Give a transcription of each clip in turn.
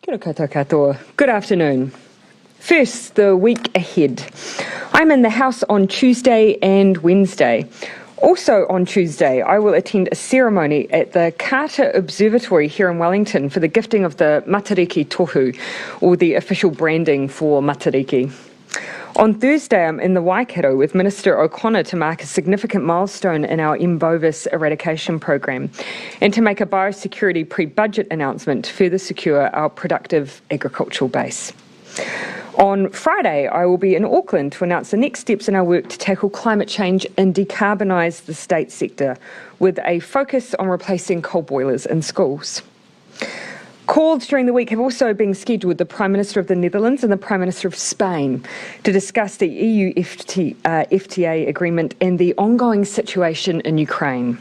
Kia ora koutou katoa. Good afternoon. First, the week ahead. I'm in the House on Tuesday and Wednesday. Also on Tuesday, I will attend a ceremony at the Carter Observatory here in Wellington for the gifting of the Matariki Tohu, or the official branding for Matariki. On Thursday, I'm in the Waikato with Minister O'Connor to mark a significant milestone in our M. bovis eradication program and to make a biosecurity pre-budget announcement to further secure our productive agricultural base. On Friday, I will be in Auckland to announce the next steps in our work to tackle climate change and decarbonise the state sector, with a focus on replacing coal boilers in schools. Calls during the week have also been scheduled with the Prime Minister of the Netherlands and the Prime Minister of Spain to discuss the EU FTA agreement and the ongoing situation in Ukraine.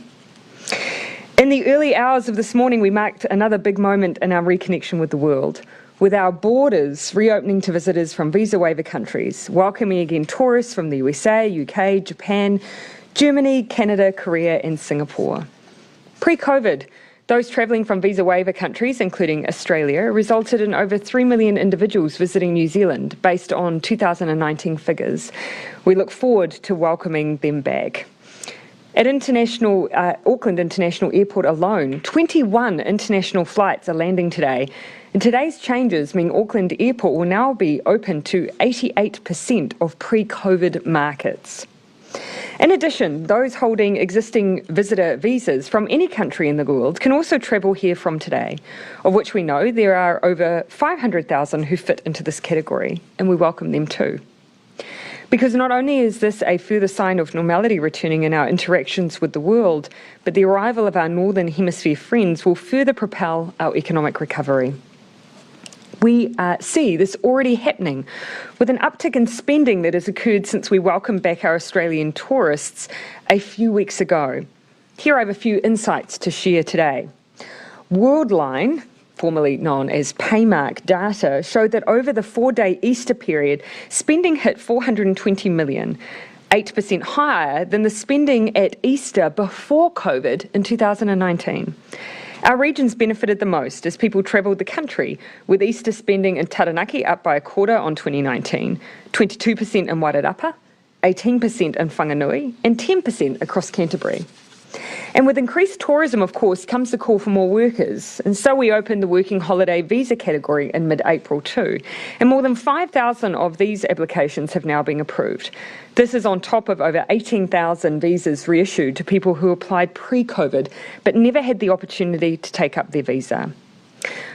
In the early hours of this morning, we marked another big moment in our reconnection with the world, with our borders reopening to visitors from visa waiver countries, welcoming again tourists from the USA, UK, Japan, Germany, Canada, Korea and Singapore. Pre-COVID, those travelling from visa waiver countries, including Australia, resulted in over 3 million individuals visiting New Zealand, based on 2019 figures. We look forward to welcoming them back. At Auckland International Airport alone, 21 international flights are landing today, and today's changes mean Auckland Airport will now be open to 88% of pre-COVID markets. In addition, those holding existing visitor visas from any country in the world can also travel here from today, of which we know there are over 500,000 who fit into this category, and we welcome them too. Because not only is this a further sign of normality returning in our interactions with the world, but the arrival of our Northern Hemisphere friends will further propel our economic recovery. We see this already happening with an uptick in spending that has occurred since we welcomed back our Australian tourists a few weeks ago. Here I have a few insights to share today. Worldline, formerly known as Paymark data, showed that over the 4-day Easter period, spending hit $420 million, 8% higher than the spending at Easter before COVID in 2019. Our regions benefited the most as people travelled the country, with Easter spending in Taranaki up by a quarter on 2019, 22% in Wairarapa, 18% in Whanganui, and 10% across Canterbury. And with increased tourism, of course, comes the call for more workers. And so we opened the working holiday visa category in mid-April too. And more than 5,000 of these applications have now been approved. This is on top of over 18,000 visas reissued to people who applied pre-COVID but never had the opportunity to take up their visa.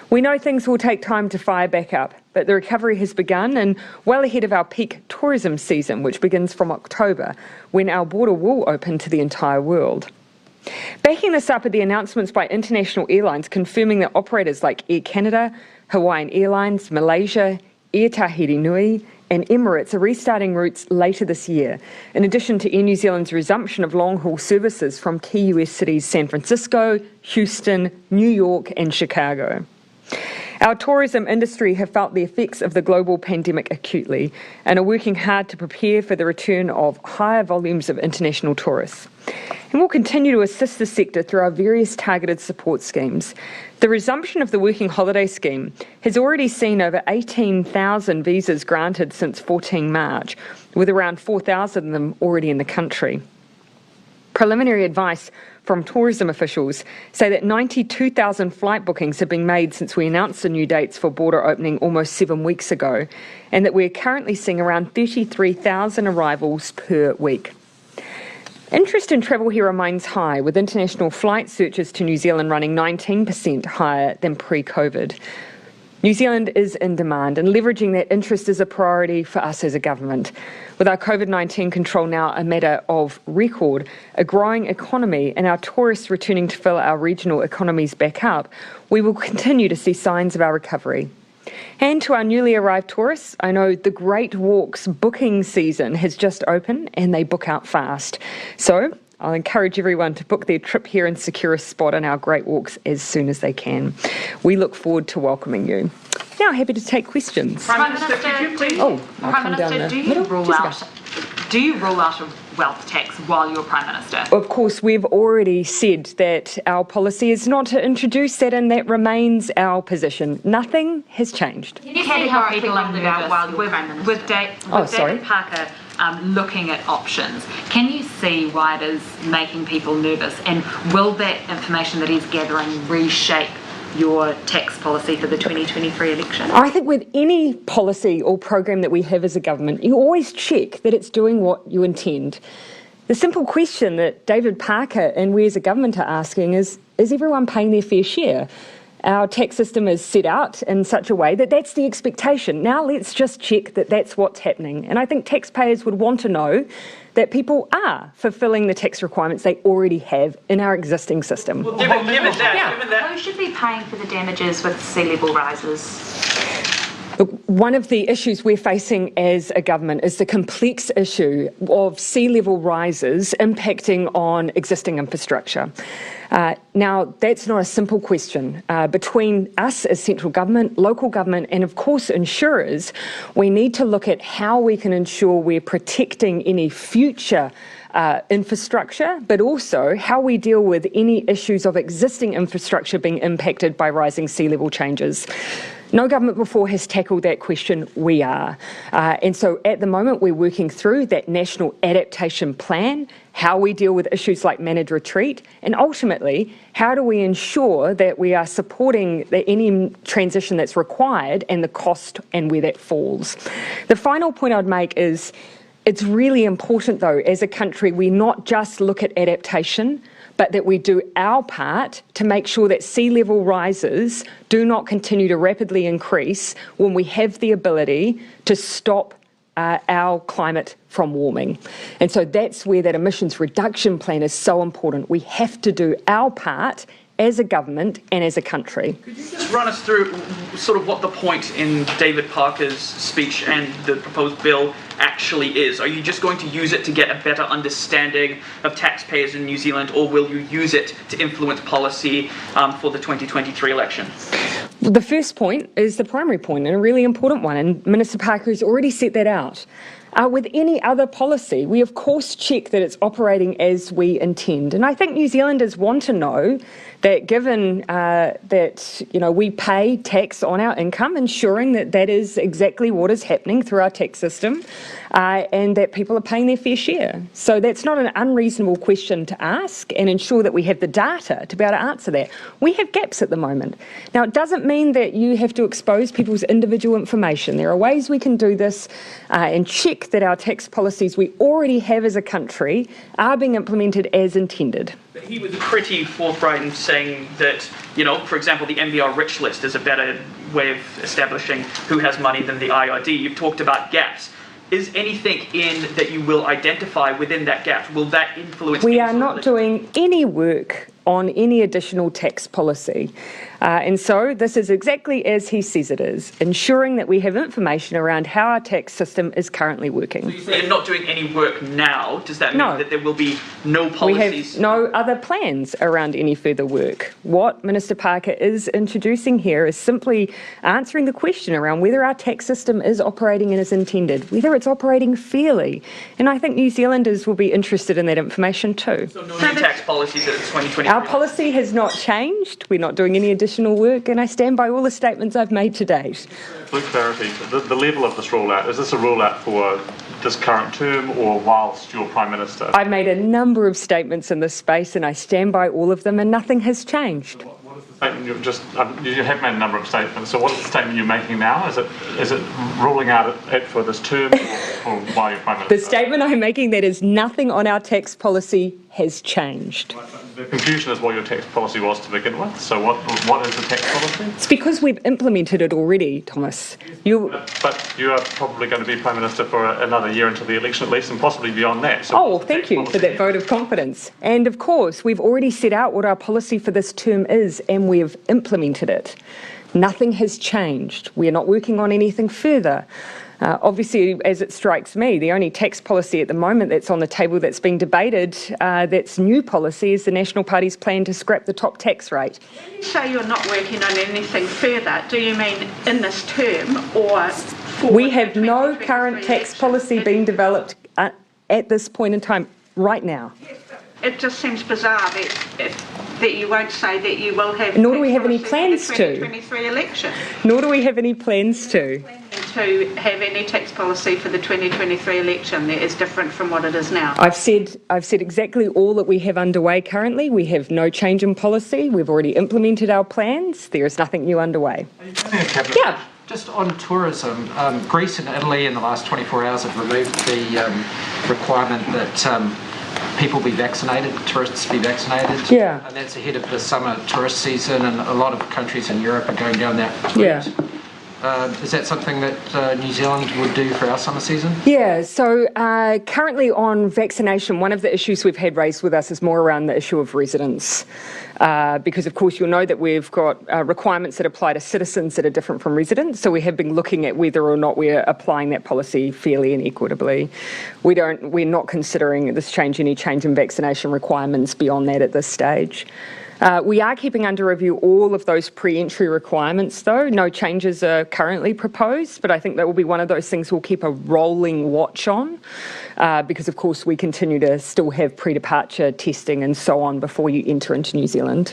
We know things will take time to fire back up, but the recovery has begun and well ahead of our peak tourism season, which begins from October, when our border will open to the entire world. Backing this up are the announcements by international airlines confirming that operators like Air Canada, Hawaiian Airlines, Malaysia, Air Tahiti Nui and Emirates are restarting routes later this year, in addition to Air New Zealand's resumption of long-haul services from key US cities San Francisco, Houston, New York and Chicago. Our tourism industry have felt the effects of the global pandemic acutely and are working hard to prepare for the return of higher volumes of international tourists. And we'll continue to assist the sector through our various targeted support schemes. The resumption of the Working Holiday Scheme has already seen over 18,000 visas granted since 14 March, with around 4,000 of them already in the country. Preliminary advice from tourism officials say that 92,000 flight bookings have been made since we announced the new dates for border opening almost 7 weeks ago, and that we're currently seeing around 33,000 arrivals per week. Interest in travel here remains high, with international flight searches to New Zealand running 19% higher than pre-COVID. New Zealand is in demand, and leveraging that interest is a priority for us as a government. With our COVID-19 control now a matter of record, a growing economy and our tourists returning to fill our regional economies back up, we will continue to see signs of our recovery. And to our newly arrived tourists, I know the Great Walks booking season has just opened and they book out fast. So I'll encourage everyone to book their trip here and secure a spot on our Great Walks as soon as they can. We look forward to welcoming you. Now happy to take questions. Prime Minister, could you please? Prime Minister, do you rule out wealth tax while you're Prime Minister? Of course, we've already said that our policy is not to introduce that, and that remains our position. Nothing has changed. Can you see how people are nervous with David Parker looking at options? Can you see why it is making people nervous? And will that information that he's gathering reshape your tax policy for the 2023 election? I think with any policy or program that we have as a government, you always check that it's doing what you intend. The simple question that David Parker and we as a government are asking is everyone paying their fair share? Our tax system is set out in such a way that that's the expectation. Now let's just check that that's what's happening. And I think taxpayers would want to know that people are fulfilling the tax requirements they already have in our existing system. Well, given that. Who should be paying for the damages with sea level rises? Look, one of the issues we're facing as a government is the complex issue of sea level rises impacting on existing infrastructure. Now, that's not a simple question. Between us as central government, local government, and of course insurers, we need to look at how we can ensure we're protecting any future infrastructure, but also how we deal with any issues of existing infrastructure being impacted by rising sea level changes. No government before has tackled that question. We are. And so at the moment, we're working through that national adaptation plan, how we deal with issues like managed retreat, and ultimately, how do we ensure that we are supporting any transition that's required and the cost and where that falls. The final point I'd make is it's really important, though, as a country, we not just look at adaptation, but that we do our part to make sure that sea level rises do not continue to rapidly increase when we have the ability to stop our climate from warming. And so that's where that emissions reduction plan is so important. We have to do our part as a government and as a country. Could you just run us through sort of what the point in David Parker's speech and the proposed bill actually is? Are you just going to use it to get a better understanding of taxpayers in New Zealand, or will you use it to influence policy for the 2023 election? The first point is the primary point, and a really important one, and Minister Parker has already set that out. With any other policy, we of course check that it's operating as we intend. And I think New Zealanders want to know that given that we pay tax on our income, ensuring that that is exactly what is happening through our tax system, and that people are paying their fair share. So that's not an unreasonable question to ask, and ensure that we have the data to be able to answer that. We have gaps at the moment. Now, it doesn't mean that you have to expose people's individual information. There are ways we can do this and check that our tax policies we already have as a country are being implemented as intended. But he was pretty forthright in saying that, for example, the MBR rich list is a better way of establishing who has money than the IRD. You've talked about gaps. Is anything in that you will identify within that gap? Will that influence? We are not doing any work on any additional tax policy. And so this is exactly as he says it is, ensuring that we have information around how our tax system is currently working. So you say you're not doing any work now. Does that mean that there will be no policies? We have no other plans around any further work. What Minister Parker is introducing here is simply answering the question around whether our tax system is operating as intended, whether it's operating fairly. And I think New Zealanders will be interested in that information too. So no new tax policies at 2023? Our policy has not changed. We're not doing any additional work, and I stand by all the statements I've made to date. For clarity, the level of this rollout, is this a rollout for this current term or whilst you're Prime Minister? I've made a number of statements in this space, and I stand by all of them, and nothing has changed. What is the statement you have made a number of statements, so what is the statement you're making now? Is it rolling out it for this term or while you're Prime Minister? The statement I'm making that is nothing on our tax policy has changed. The confusion is what your tax policy was to begin with. So what is the tax policy? It's because we've implemented it already, Thomas. But you are probably going to be Prime Minister for another year until the election at least, and possibly beyond that. So thank you for that vote of confidence. And of course, we've already set out what our policy for this term is, and we've implemented it. Nothing has changed. We are not working on anything further. Obviously, as it strikes me, the only tax policy at the moment that's on the table that's being debated, that's new policy, is the National Party's plan to scrap the top tax rate. When you say you're not working on anything further, do you mean in this term or for We have no current tax policy being developed at this point in time. right now. It just seems bizarre that you won't say that you will have... Nor do we have any plans for to. the 2023 election. Nor do we have any plans to. To have any tax policy for the 2023 election that is different from what it is now. I've said exactly all that we have underway currently. We have no change in policy. We've already implemented our plans. There is nothing new underway. Yeah. Just on tourism, Greece and Italy in the last 24 hours have removed the requirement that people be vaccinated, tourists be vaccinated. Yeah. And that's ahead of the summer tourist season, and a lot of countries in Europe are going down that route. Yeah. Is that something that New Zealand would do for our summer season? Yeah, so currently on vaccination, one of the issues we've had raised with us is more around the issue of residence. Because, of course, you'll know that we've got requirements that apply to citizens that are different from residents. So we have been looking at whether or not we're applying that policy fairly and equitably. We're not considering this any change in vaccination requirements beyond that at this stage. We are keeping under review all of those pre-entry requirements, though. No changes are currently proposed, but I think that will be one of those things we'll keep a rolling watch on because, of course, we continue to still have pre-departure testing and so on before you enter into New Zealand.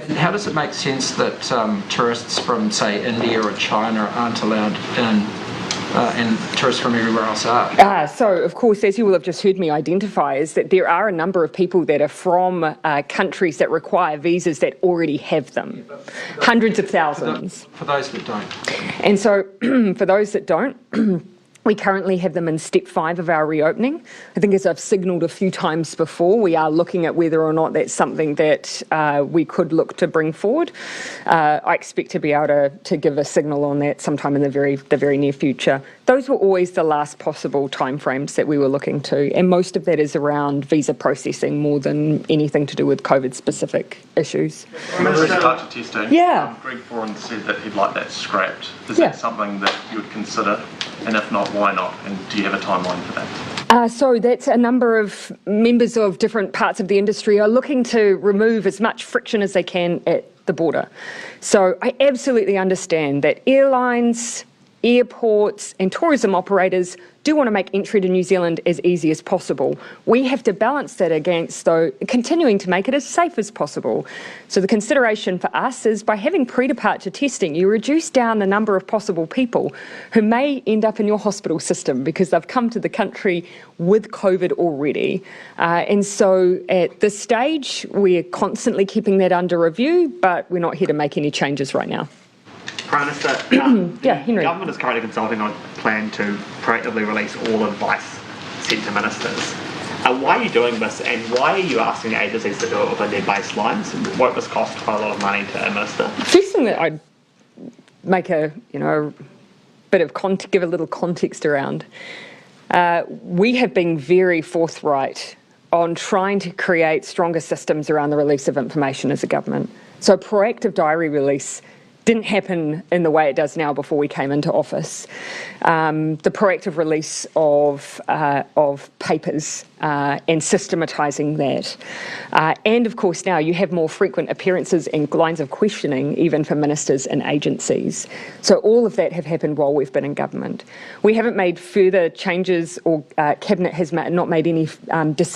And how does it make sense that tourists from, say, India or China aren't allowed in and tourists from everywhere else are? So, of course, as you will have just heard me identify, is that there are a number of people that are from countries that require visas that already have them. Hundreds of thousands. For those that don't. And so, for those that don't, we currently have them in step 5 of our reopening. I think, as I've signalled a few times before, we are looking at whether or not that's something that we could look to bring forward. I expect to be able to give a signal on that sometime in the very near future. Those were always the last possible timeframes that we were looking to, and most of that is around visa processing more than anything to do with COVID-specific issues. Departure testing. Yeah. Greg Foran said that he'd like that scrapped. Is Yeah. that something that you would consider? And if not, why not? And do you have a timeline for that? So that's a number of members of different parts of the industry are looking to remove as much friction as they can at the border. So I absolutely understand that airlines, airports and tourism operators do want to make entry to New Zealand as easy as possible. We have to balance that against, though, continuing to make it as safe as possible. So the consideration for us is by having pre-departure testing, you reduce down the number of possible people who may end up in your hospital system because they've come to the country with COVID already. And so at this stage, we're constantly keeping that under review, but we're not here to make any changes right now. Prime Minister, Henry. the government is currently consulting on a plan to proactively release all advice sent to ministers. Why are you doing this, and why are you asking the agencies to do it within their baselines? Won't this cost quite a lot of money to administer? First thing that I'd make give a little context around. We have been very forthright on trying to create stronger systems around the release of information as a government. So proactive diary release didn't happen in the way it does now before we came into office. The proactive release of papers and systematising that. And of course now you have more frequent appearances and lines of questioning even for ministers and agencies. So all of that have happened while we've been in government. We haven't made further changes, or Cabinet has not made any,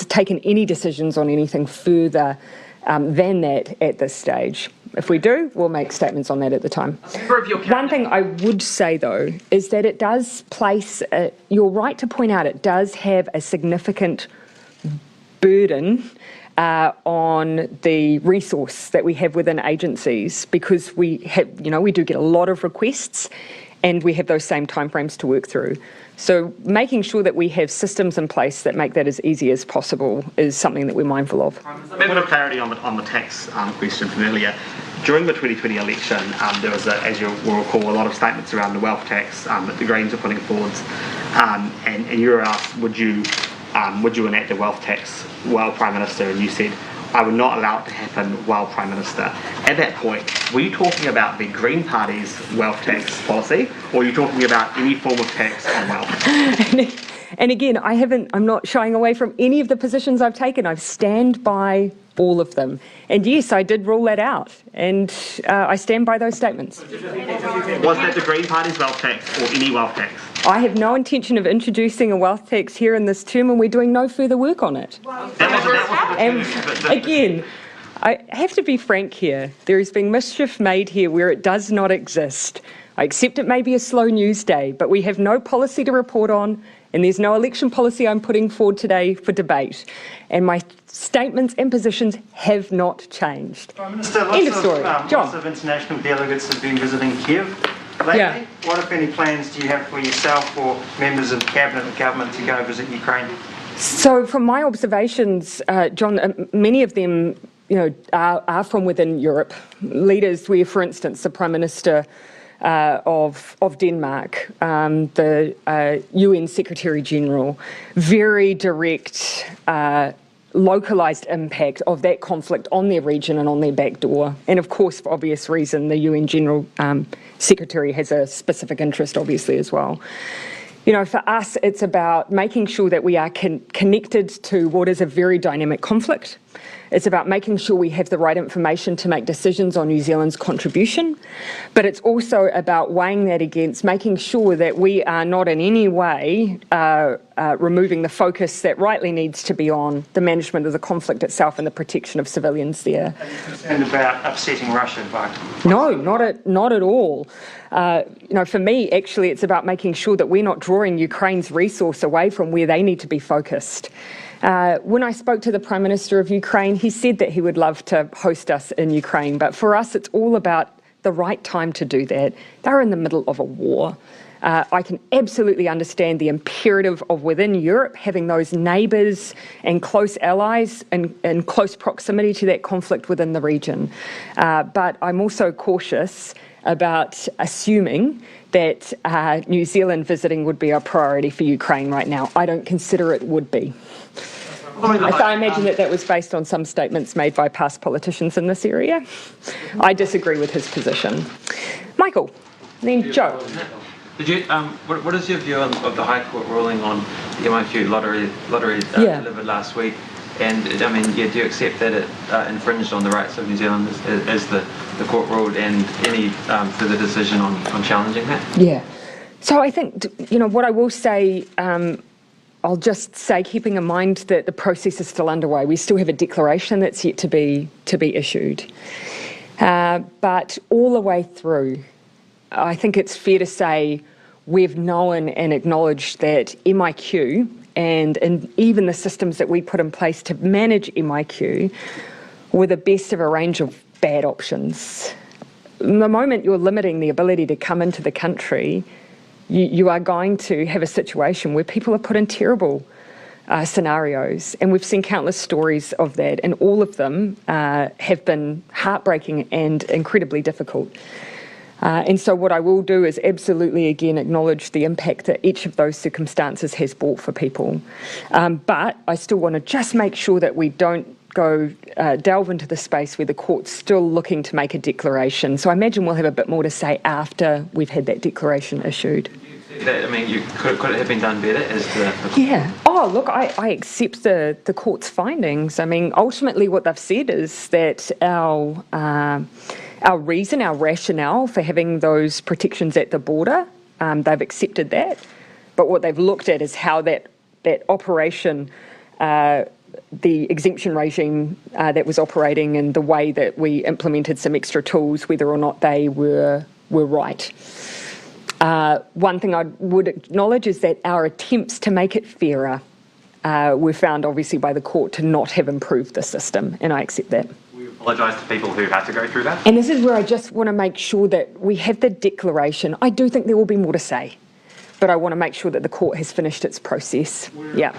taken any decisions on anything further than that at this stage. If we do, we'll make statements on that at the time. One thing I would say, though, is that it does place, you're right to point out, it does have a significant burden on the resource that we have within agencies, because we have, we do get a lot of requests and we have those same timeframes to work through. So making sure that we have systems in place that make that as easy as possible is something that we're mindful of. A bit of clarity on the tax question from earlier. During the 2020 election, there was, as you will recall, a lot of statements around the wealth tax that the Greens were putting forward, and you were asked, would you enact a wealth tax while Prime Minister, and you said, I would not allow it to happen while Prime Minister. At that point, were you talking about the Green Party's wealth tax policy, or were you talking about any form of tax on wealth? And again, I'm not shying away from any of the positions I've taken. I stand by all of them. And yes, I did rule that out, and I stand by those statements. Was that the Green Party's wealth tax or any wealth tax? I have no intention of introducing a wealth tax here in this term, and we're doing no further work on it. And again, I have to be frank here. There has been mischief made here where it does not exist. I accept it may be a slow news day, but we have no policy to report on, and there's no election policy I'm putting forward today for debate. And my statements and positions have not changed. Prime Minister, End of story. John. Lots of international delegates have been visiting Kiev lately. Yeah. What, if any, plans do you have for yourself or members of cabinet and government to go visit Ukraine? So from my observations, John, many of them are from within Europe. Leaders where, for instance, the Prime Minister of Denmark, the UN Secretary General, very direct localised impact of that conflict on their region and on their back door. And of course, for obvious reason, the UN General Secretary has a specific interest, obviously, as well. For us, it's about making sure that we are connected to what is a very dynamic conflict. It's about making sure we have the right information to make decisions on New Zealand's contribution. But it's also about weighing that against making sure that we are not in any way removing the focus that rightly needs to be on the management of the conflict itself and the protection of civilians there. Are you concerned about upsetting Russia? No, not at all. For me, actually, it's about making sure that we're not drawing Ukraine's resource away from where they need to be focused. When I spoke to the Prime Minister of Ukraine, he said that he would love to host us in Ukraine. But for us, it's all about the right time to do that. They're in the middle of a war. I can absolutely understand the imperative of within Europe having those neighbours and close allies in close proximity to that conflict within the region. But I'm also cautious about assuming that New Zealand visiting would be a priority for Ukraine right now. I don't consider it would be. I imagine that was based on some statements made by past politicians in this area. I disagree with his position. Michael, then Joe. Did you? What is your view of the High Court ruling on the MIQ lottery delivered last week? And do you accept that it infringed on the rights of New Zealand as the court ruled, and any further decision on challenging that? Yeah. So I think what I will say. I'll just say, keeping in mind that the process is still underway. We still have a declaration that's yet to be issued. But all the way through, I think it's fair to say we've known and acknowledged that MIQ and even the systems that we put in place to manage MIQ were the best of a range of bad options. The moment you're limiting the ability to come into the country, you are going to have a situation where people are put in terrible scenarios. And we've seen countless stories of that, and all of them have been heartbreaking and incredibly difficult. And so what I will do is absolutely, again, acknowledge the impact that each of those circumstances has brought for people. But I still want to just make sure that we don't delve into the space where the court's still looking to make a declaration. So I imagine we'll have a bit more to say after we've had that declaration issued. Could it have been done better as the Yeah. Oh, look, I accept the court's findings. Ultimately what they've said is that our rationale for having those protections at the border, they've accepted that. But what they've looked at is how that operation, the exemption regime that was operating, and the way that we implemented some extra tools, whether or not they were right. One thing I would acknowledge is that our attempts to make it fairer were found, obviously, by the court to not have improved the system, and I accept that. We apologise to people who had to go through that. And this is where I just want to make sure that we have the declaration. I do think there will be more to say, but I want to make sure that the court has finished its process. Yeah.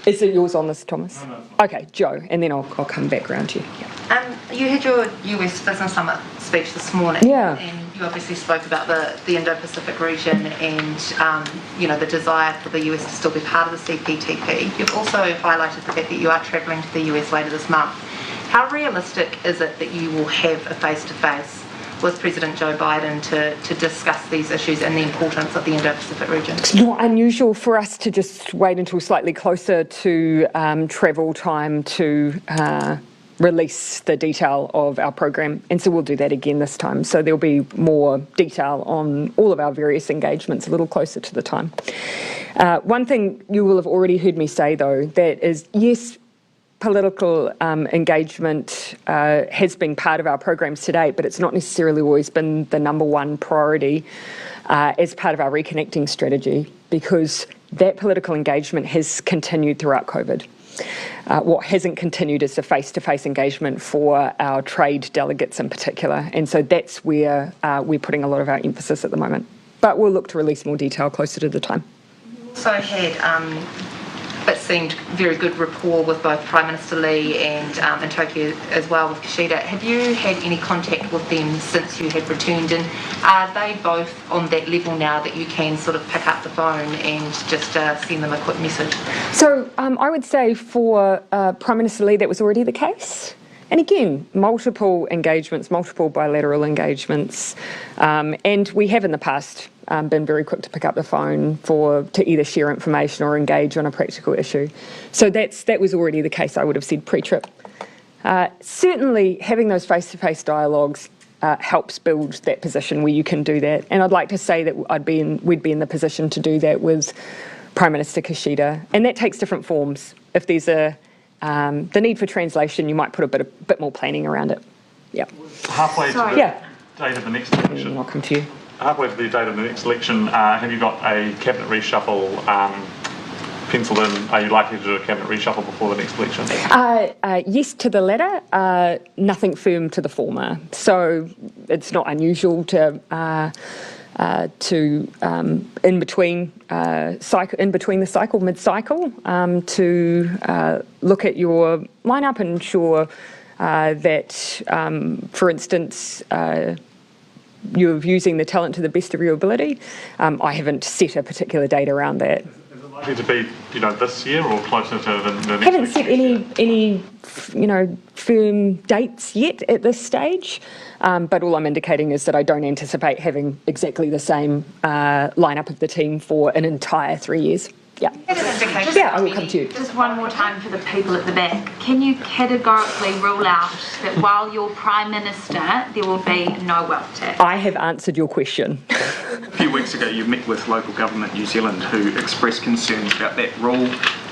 Is it yours on this, Thomas? No. Okay, Joe, and then I'll come back around to you. Yeah. You had your US Business Summit speech this morning. Yeah. And you obviously spoke about the Indo-Pacific region and the desire for the US to still be part of the CPTP. You've also highlighted the fact that you are travelling to the US later this month. How realistic is it that you will have a face-to-face with President Joe Biden to discuss these issues and the importance of the Indo-Pacific region. It's not unusual for us to just wait until slightly closer to travel time to release the detail of our program, and so we'll do that again this time. So there'll be more detail on all of our various engagements a little closer to the time. One thing you will have already heard me say, though, that is, yes, political engagement has been part of our programs to date, but it's not necessarily always been the number one priority as part of our reconnecting strategy, because that political engagement has continued throughout COVID. What hasn't continued is the face-to-face engagement for our trade delegates in particular, and so that's where we're putting a lot of our emphasis at the moment. But we'll look to release more detail closer to the time. Also had, it seemed, very good rapport with both Prime Minister Lee and in Tokyo as well with Kishida. Have you had any contact with them since you have returned, and are they both on that level now that you can sort of pick up the phone and just send them a quick message? So I would say for Prime Minister Lee that was already the case. And again, multiple engagements, multiple bilateral engagements, and we have in the past been very quick to pick up the phone to either share information or engage on a practical issue. So that was already the case, I would have said, pre-trip. Certainly, having those face-to-face dialogues helps build that position where you can do that. And I'd like to say that we'd be in the position to do that with Prime Minister Kishida, and that takes different forms. If there's the need for translation, you might put a bit more planning around it. Yeah. Halfway to the date of the next election. I'll come to you. Halfway to the date of the next election, have you got a cabinet reshuffle penciled in? Are you likely to do a cabinet reshuffle before the next election? Yes to the latter, nothing firm to the former. So it's not unusual to in between the cycle, mid-cycle, to look at your lineup and ensure that, for instance, you're using the talent to the best of your ability. I haven't set a particular date around that. Is it likely to be, this year or closer to the next? I haven't set any firm dates yet at this stage. But all I'm indicating is that I don't anticipate having exactly the same lineup of the team for an entire 3 years. Yeah. Yeah, I will come to you. Just one more time for the people at the back. Can you categorically rule out that while you're Prime Minister, there will be no wealth tax? I have answered your question. A few weeks ago, you met with Local Government New Zealand, who expressed concerns about that rule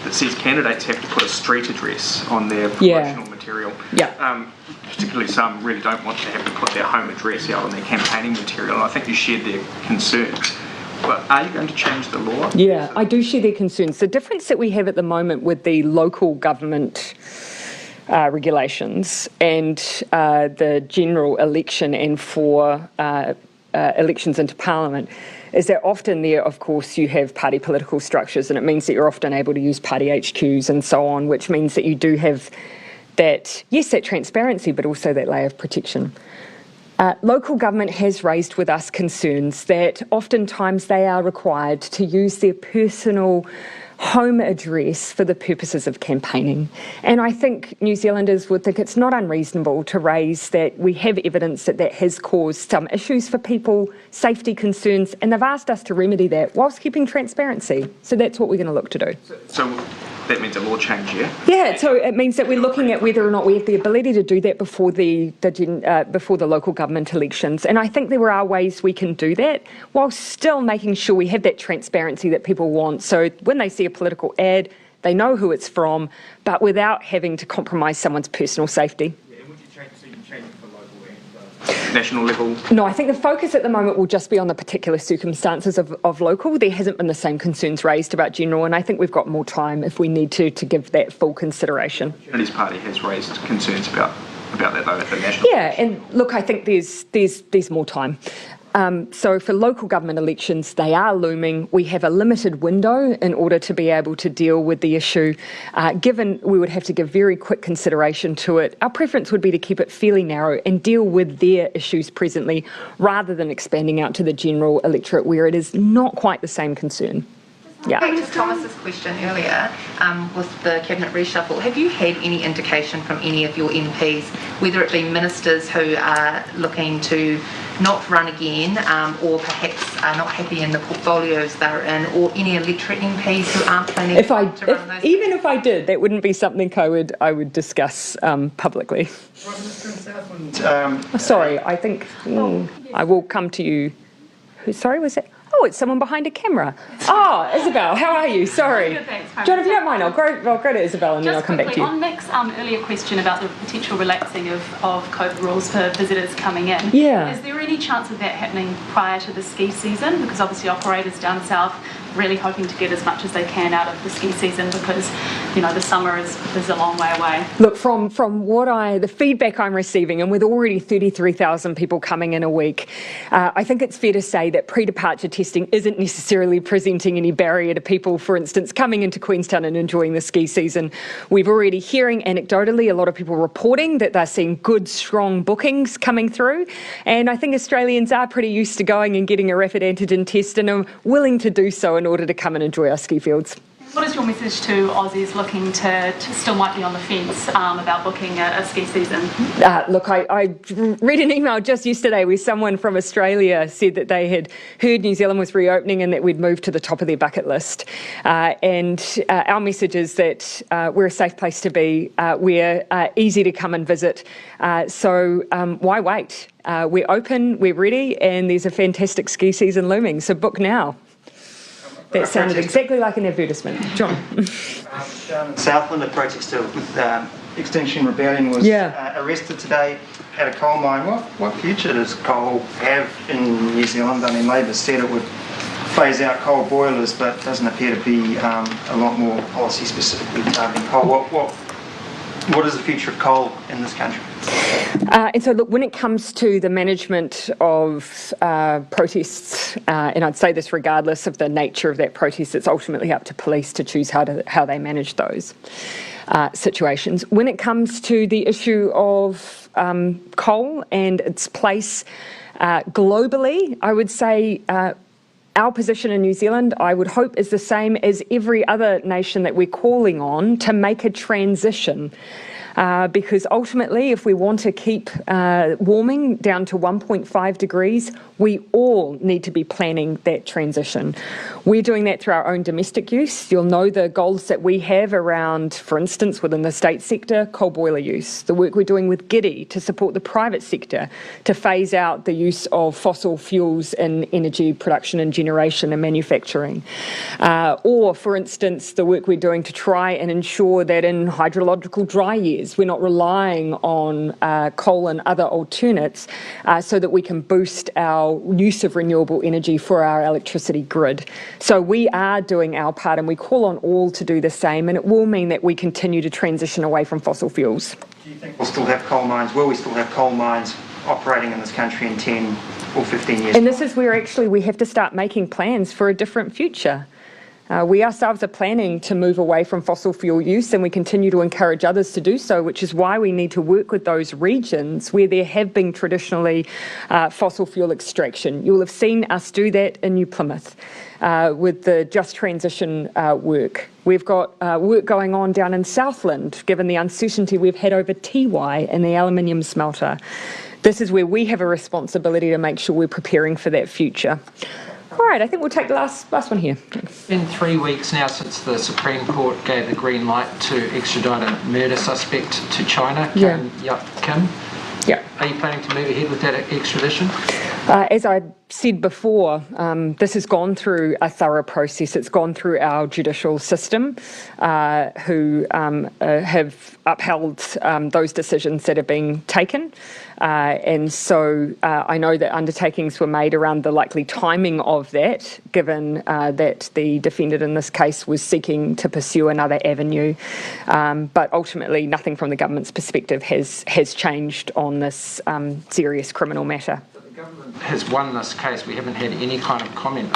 that says candidates have to put a street address on their promotional material. Yeah. Particularly some really don't want to have to put their home address out on their campaigning material. And I think you shared their concerns. But are you going to change the law? Yeah, I do share their concerns. The difference that we have at the moment with the local government regulations and the general election and for elections into Parliament is that often there, of course, you have party political structures, and it means that you're often able to use party HQs and so on, which means that you do have that transparency, but also that layer of protection. Local government has raised with us concerns that oftentimes they are required to use their personal home address for the purposes of campaigning. And I think New Zealanders would think it's not unreasonable to raise that we have evidence that has caused some issues for people, safety concerns, and they've asked us to remedy that whilst keeping transparency. So that's what we're going to look to do. So that means a law change, yeah? Yeah, so it means that we're looking at whether or not we have the ability to do that before the local government elections. And I think there are ways we can do that while still making sure we have that transparency that people want. So when they see a political ad, they know who it's from, but without having to compromise someone's personal safety. Yeah, and would you change it for local and national level? No, I think the focus at the moment will just be on the particular circumstances of local. There hasn't been the same concerns raised about general, and I think we've got more time if we need to give that full consideration. The Unity's Party has raised concerns about that though at the national. Yeah, and look, I think there's more time. So for local government elections, they are looming. We have a limited window in order to be able to deal with the issue. Given we would have to give very quick consideration to it, our preference would be to keep it fairly narrow and deal with their issues presently, rather than expanding out to the general electorate where it is not quite the same concern. Yeah. Back to Thomas's question earlier, with the cabinet reshuffle, have you had any indication from any of your MPs, whether it be ministers who are looking to not run again, or perhaps are not happy in the portfolios they're in, or any electorate MPs who aren't planning to run those? Even if I did, that wouldn't be something I would discuss publicly. Sorry, I think I will come to you. Sorry, was it? Oh, it's someone behind a camera. Oh, Isabel, how are you? Sorry. Good, thanks, John, if you don't mind, I'll go to Isabel and then I'll come back to you. On Nick's earlier question about the potential relaxing of COVID rules for visitors coming in, is there any chance of that happening prior to the ski season? Because obviously operators down south really hoping to get as much as they can out of the ski season because, the summer is a long way away. Look, from the feedback I'm receiving, and with already 33,000 people coming in a week, I think it's fair to say that pre-departure testing isn't necessarily presenting any barrier to people, for instance, coming into Queenstown and enjoying the ski season. We've already hearing anecdotally a lot of people reporting that they're seeing good, strong bookings coming through. And I think Australians are pretty used to going and getting a rapid antigen test and are willing to do so in order to come and enjoy our ski fields. What is your message to Aussies looking to still might be on the fence about booking a ski season? Look, I read an email just yesterday where someone from Australia said that they had heard New Zealand was reopening and that we'd moved to the top of their bucket list. And our message is that we're a safe place to be. We're easy to come and visit. So why wait? We're open, we're ready, and there's a fantastic ski season looming. So book now. That sounded exactly like an advertisement. John. Southland, a protester with Extinction Rebellion, was arrested today at a coal mine. What future does coal have in New Zealand? I mean, Labor said it would phase out coal boilers, but it doesn't appear to be a lot more policy specifically targeting coal. What is the future of coal in this country? And so, look, when it comes to the management of protests, and I'd say this regardless of the nature of that protest, it's ultimately up to police to choose how they manage those situations. When it comes to the issue of coal and its place globally, I would say our position in New Zealand, I would hope, is the same as every other nation that we're calling on to make a transition. Because ultimately, if we want to keep warming down to 1.5 degrees, we all need to be planning that transition. We're doing that through our own domestic use. You'll know the goals that we have around, for instance, within the state sector, coal boiler use, the work we're doing with Giddy to support the private sector to phase out the use of fossil fuels in energy production and generation and manufacturing. Or, for instance, the work we're doing to try and ensure that in hydrological dry years, we're not relying on coal and other alternates so that we can boost our use of renewable energy for our electricity grid. So we are doing our part and we call on all to do the same, and it will mean that we continue to transition away from fossil fuels. Do you think we'll still have coal mines? Will we still have coal mines operating in this country in 10 or 15 years? And this is where actually we have to start making plans for a different future. We ourselves are planning to move away from fossil fuel use, and we continue to encourage others to do so, which is why we need to work with those regions where there have been traditionally fossil fuel extraction. You'll have seen us do that in New Plymouth with the Just Transition work. We've got work going on down in Southland, given the uncertainty we've had over Tiwai and the aluminium smelter. This is where we have a responsibility to make sure we're preparing for that future. All right, I think we'll take the last one here. It's been 3 weeks now since the Supreme Court gave the green light to extradite a murder suspect to China, Kim. Yeah. Are you planning to move ahead with that extradition? As I said before, this has gone through a thorough process. It's gone through our judicial system, who have upheld those decisions that have been taken. And so I know that undertakings were made around the likely timing of that, given that the defendant in this case was seeking to pursue another avenue. But ultimately, nothing from the government's perspective has changed on this serious criminal matter. The government has won this case. We haven't had any kind of comment.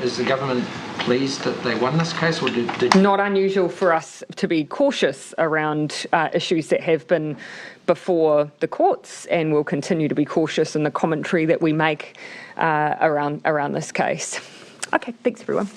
Is the government pleased that they won this case? Or did Not unusual for us to be cautious around issues that have been before the courts, and we'll continue to be cautious in the commentary that we make around this case. Okay, thanks everyone.